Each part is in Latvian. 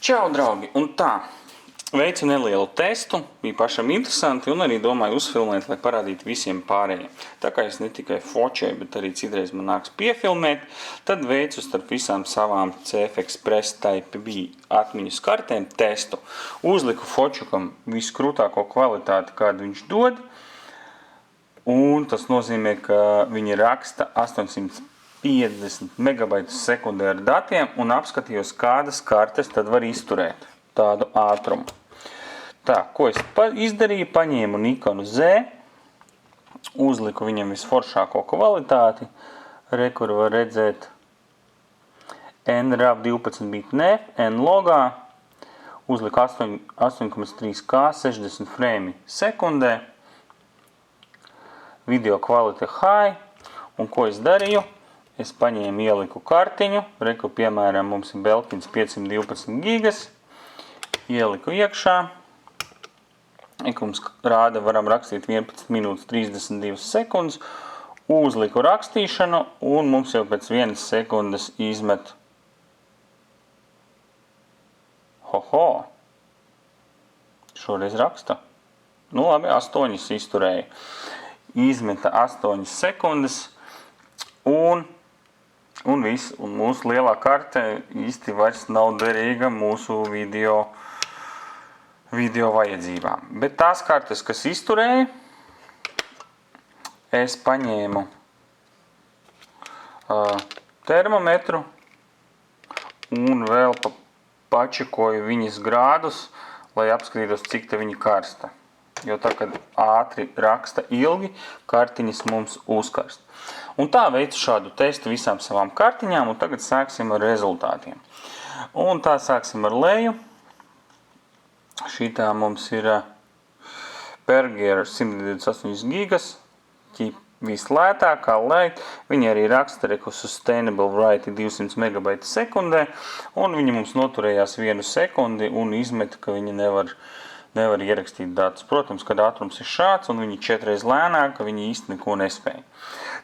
Čau, draugi! Un tā, veicu nelielu testu, bija pašam interesanti un arī domāju uzfilmēt, lai parādītu visiem pārējiem. Tā kā es ne tikai fočēju, bet arī citreiz man nāks piefilmēt, tad veicu starp visām savām CF Express Type B atmiņas kartēm testu. Uzliku fočukam viskrūtāko kvalitāti, kādu viņš dod, un tas nozīmē, ka viņi raksta 850 megabaitus sekundē ar datiem un apskatījos, kādas kartes tad var izturēt tādu ātrumu. Tā, ko es izdarīju, paņēmu Nikonu Z, uzliku viņam visforšāko kvalitāti, kur var redzēt NRAV 12 bit NF, N-logā, uzliku 8,3K 60 frame sekundē, video kvalitāte high, un ko es darīju? Es paņēmu ieliku kartiņu, piemēram, mums ir Belkins 512 gigas, ieliku iekšā, mums rāda, varam rakstīt 11 minūtes 32 sekundes, uzliku rakstīšanu, un mums jau pēc 1 sekundes izmet, šoreiz raksta, nu labi, 8 izturēja, izmeta 8 sekundes, un viss, un mūsu lielā karte īsti vairs nav derīga mūsu video vajadzībām. Bet tās kartes, kas izturēja, es paņēmu termometru un vēl pačekoju viņas grādus, lai apskatītos, cik te viņa karsta. Jo tā, kad ātri raksta ilgi, kartiņas mums uzkarst. Un tā veicu šādu testu visām savām kartiņām, un tagad sāksim ar rezultātiem. Un tā sāksim ar leju. Šitā mums ir Pergear 128 gigas, vislētākā leit. Viņi arī raksta Sustainable Write 200 megabaiti sekundē, un viņi mums noturējās 1 sekundi un izmeta, ka viņi nevar ierakstīt datus. Protams, kad ātrums ir šāds un viņi 4 reiz lēnāk, viņi īsti neko nespēja.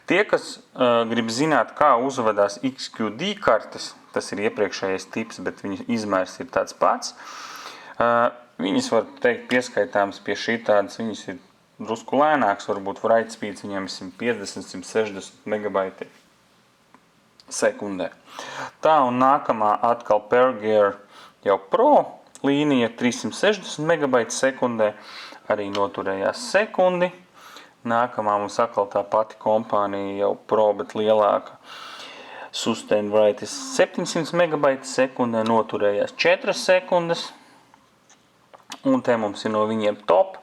Tie, kas grib zināt, kā uzvedās XQD kartes, tas ir iepriekšējais tips, bet viņas izmērs ir tāds pats, viņas var teikt pieskaitāms pie šitādas, viņas ir drusku lēnāks, varbūt write speeds viņiem 150-160 megabaiti sekundē. Tā, un nākamā atkal Pergear jau Pro līnija 360 megabaiti sekundē, arī noturējās sekundi. Nākamā mums atkal tā pati kompānija jau Pro, bet lielāka. Sustain Write 700 megabaiti sekundē, noturējās 4 sekundes. Un te mums ir no viņiem top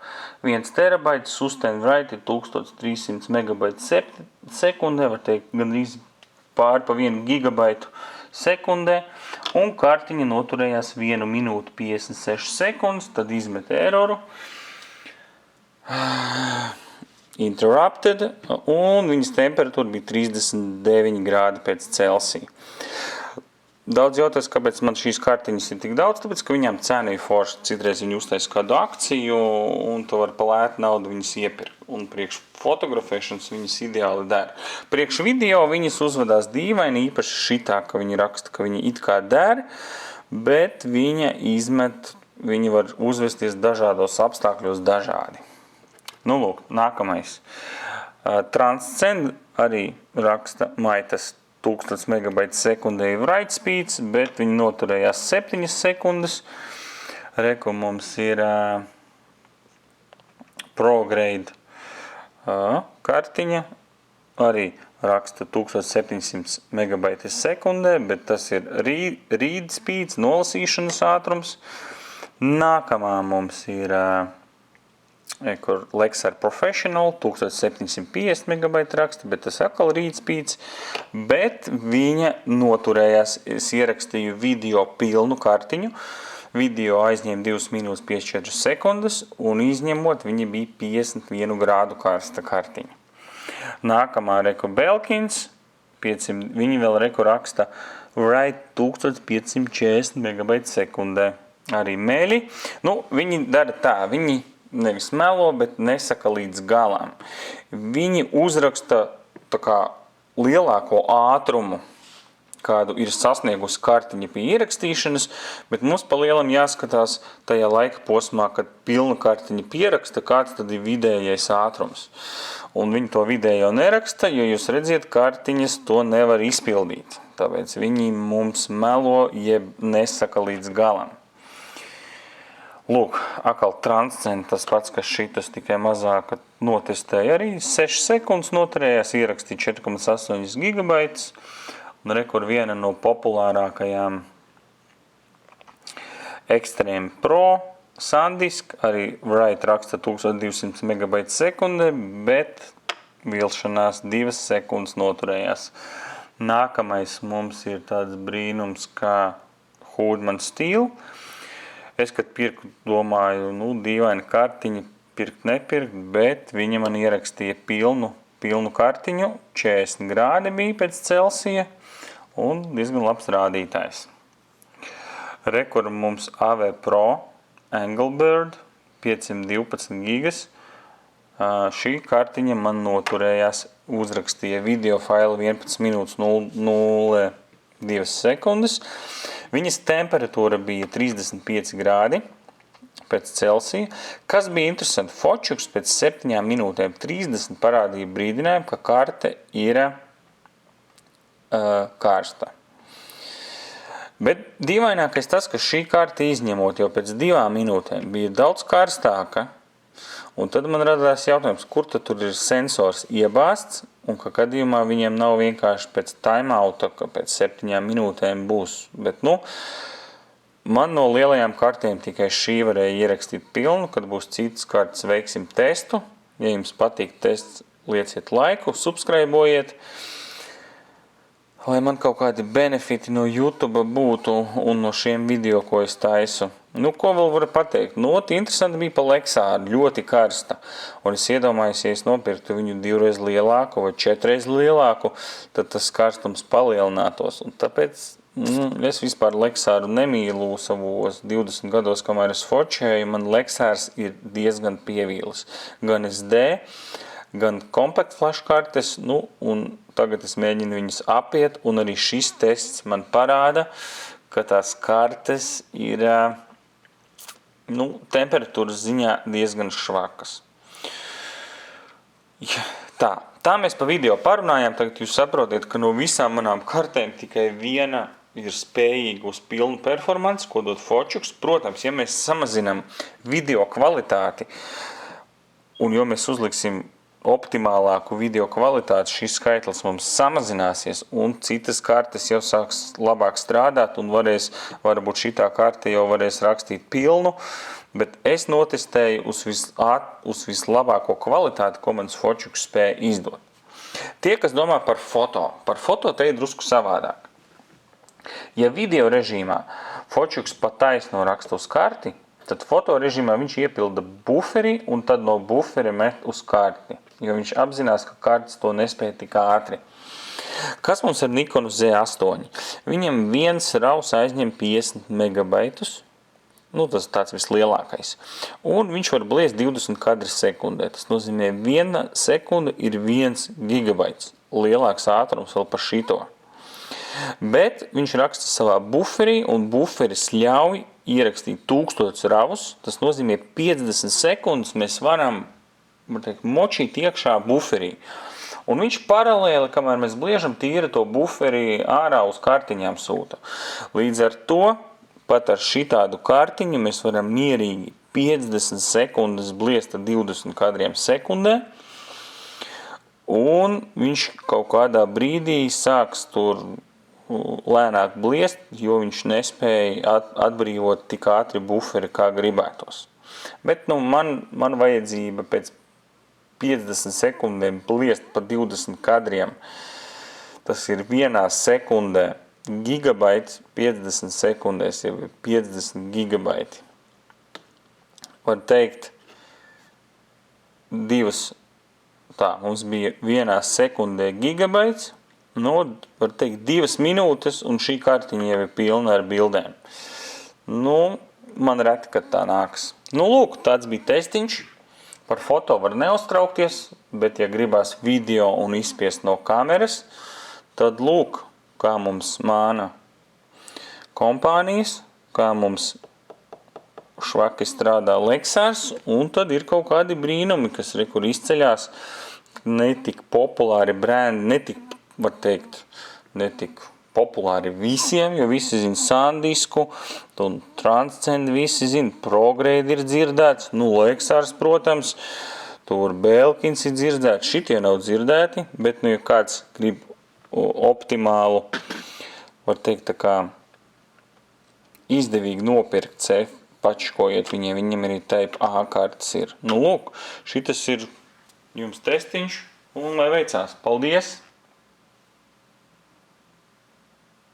1 terabaits, Sustain Write 1300 megabaiti sekundē, var teikt gandrīz pāri pa 1 gigabaitu sekundē, un kartiņa noturējās 1 minūti 56 sekundes, tad izmet eroru, interrupted, un viņas temperatūra bija 39 grādi pēc Celsija. Daudz jautās, kāpēc man šīs kartiņas ir tik daudz, tāpēc, ka viņām cena ir forša. Citreiz viņi uztaisa kādu akciju, un tu vari pa lētu naudu viņas iepirkt. Un priekš fotografēšanas viņas ideāli der. Priekš video viņas uzvedās dīvaini, īpaši šitā, ka viņi raksta, ka viņi it kā der, bet viņa var uzvesties dažādos apstākļos dažādi. Nu, lūk, nākamais. Transcend arī raksta maitas 1000 megabaiti sekundē write speeds, bet viņi noturējās 7 sekundes. Reku mums ir ProGrade kartiņa, arī raksta 1700 megabaiti sekundē, bet tas ir read speeds, nolasīšanas ātrums. Nākamā mums ir Lexar Professional, 1750 megabaiti raksta, bet tas atkal read speeds, bet viņa noturējās, es ierakstīju video pilnu kartiņu, video aizņēma 2 minūtes 54 sekundes, un izņemot viņa bija 51 grādu karsta kartiņa. Nākamā Belkins, viņi vēl raksta Write 1540 megabaiti sekundē, arī meļi. Nu, viņi dara tā, viņi nevis melo, bet nesaka līdz galam. Viņi uzraksta tā kā lielāko ātrumu kādu ir sasniegusi kartiņa pie ierakstīšanas, bet mums pa lielam jāskatās tajā laika posmā, kad pilnu kartiņa pieraksta, kāds tad ir vidējais ātrums. Un viņi to vidējo neraksta, jo jūs redziet, kartiņas to nevar izpildīt. Tāpēc viņi mums melo, jeb nesaka līdz galam. Lūk, atkal Transcend, tas pats, kas šitas tikai mazāk notestēja arī 6 sekundes noturējās, ierakstīja 4,8 gigabaitus, un rekur viena no populārākajām Extreme Pro SanDisk, arī Write raksta 1200 megabaitu sekundē, bet vilšanās 2 sekundes noturējās. Nākamais mums ir tāds brīnums kā Hudman Steel. Es, kad pirku, domāju, dīvaini kartiņu pirkt, nepirkt, bet viņa man ierakstīja pilnu kartiņu, 40 grādi bija pēc Celsija un diezgan labs rādītājs. Rekur mums AV Pro Engelbird 512 gigas. Šī kartiņa man noturējās, uzrakstīja video failu 11 minūtes 0,2 sekundes. Viņas temperatūra bija 35 grādi pēc Celsija. Kas bija interesanti, Fočuks pēc 7 minūtēm 30 parādīja brīdinājumu, ka karte ir karsta. Bet dīvainākais tas, ka šī karte izņemot jau pēc 2 minūtēm bija daudz karstāka, un tad man radās jautājums, kur tad tur ir sensors iebāsts, un ka gadījumā viņiem nav vienkārši pēc timeouta, ka pēc 7 minūtēm būs. Bet, man no lielajām kartēm tikai šī varēja ierakstīt pilnu, kad būs citas kartes, veiksim testu. Ja jums patīk tests, lieciet laiku, subscribojiet, lai man kaut kādi benefiti no YouTube būtu un no šiem video, ko es taisu. Ko vēl varu pateikt? Interesanti bija pa Lexāru, ļoti karsta. Un es iedomājos, ja es nopirktu viņu 2 reiz lielāku vai 4 reiz lielāku, tad tas karstums palielinātos. Un tāpēc es vispār Lexāru nemīlu savos 20 gados, kamēr es fočēju. Man Lexārs ir diezgan pievīlis. Gan SD, gan compact flash kartes, un tagad es mēģinu viņus apiet, un arī šis tests man parāda, ka tās kartes ir temperatūras ziņā diezgan švakas. Tā mēs pa video parunājām, tagad jūs saprotiet, ka no visām manām kartēm tikai viena ir spējīga uz pilnu performanci, ko dod Fočuks. Protams, ja mēs samazinām video kvalitāti, un jo mēs uzliksim optimālāku video kvalitāti, šis skaitlis mums samazināsies, un citas kartes jau sāks labāk strādāt, un varbūt šitā karte jau varēs rakstīt pilnu, bet es notestēju uz vislabāko kvalitāti, ko mans Fočuks spēja izdot. Tie, kas domā par foto te ir drusku savādāk. Ja video režīmā Fočuks pataisno raksta uz karti, tad foto režīmā viņš iepilda buferi un tad no buferi met uz karti, jo viņš apzinās, ka kartes to nespēja tik ātri. Kas mums ar Nikonu Z8? Viņam viens raus aizņem 50 megabaitus, tas tāds vislielākais, un viņš var bliest 20 kadri sekundē. Tas nozīmē, 1 sekunde ir 1 gigabaits, lielāks ātrums vēl par šito. Bet viņš raksta savā buferī, un buferis ļauj ierakstīt 1000 ravus. Tas nozīmē 50 sekundes mēs varam močīt iekšā buferī. Un viņš paralēli, kamēr mēs bliežam, tīra to buferi ārā uz kartiņām sūta. Līdz ar to, pat ar šitādu kartiņu, mēs varam mierīgi 50 sekundes bliest ar 20 kadriem sekundē. Un viņš kaut kādā brīdī sāks tur lēnāk bliest, jo viņš nespēja atbrīvot tik ātri buferi, kā gribētos. Bet man vajadzība pēc 50 sekundēm bliest pa 20 kadriem. Tas ir 1 sekundē gigabaits, 50 sekundēs jau ir 50 gigabaiti. Var teikt, mums bija 1 sekundē gigabaits, var teikt 2 minūtes, un šī kartiņa jau ir pilna ar bildēm. Man reti, kad tā nāks. Lūk, tāds bija testiņš. Par foto var neuztraukties, bet ja gribās video un izspiest no kameras, tad lūk, kā mums māna kompānijas, kā mums švaki strādā Lexars, un tad ir kaut kādi brīnumi, kas kur izceļās netik populāri brendi, netik populāri visiem, jo visi zina Sandisku, un Transcend visi zina, Prograde ir dzirdēts, Lexars, protams, tur Belkins ir dzirdēts, šitie nav dzirdēti, bet, ja kāds grib optimālu, var teikt, tā kā izdevīgi nopirkt cefu, pačkojiet viņiem arī Type A kartas ir. Lūk, šitas ir jums testiņš, un lai veicās. Paldies!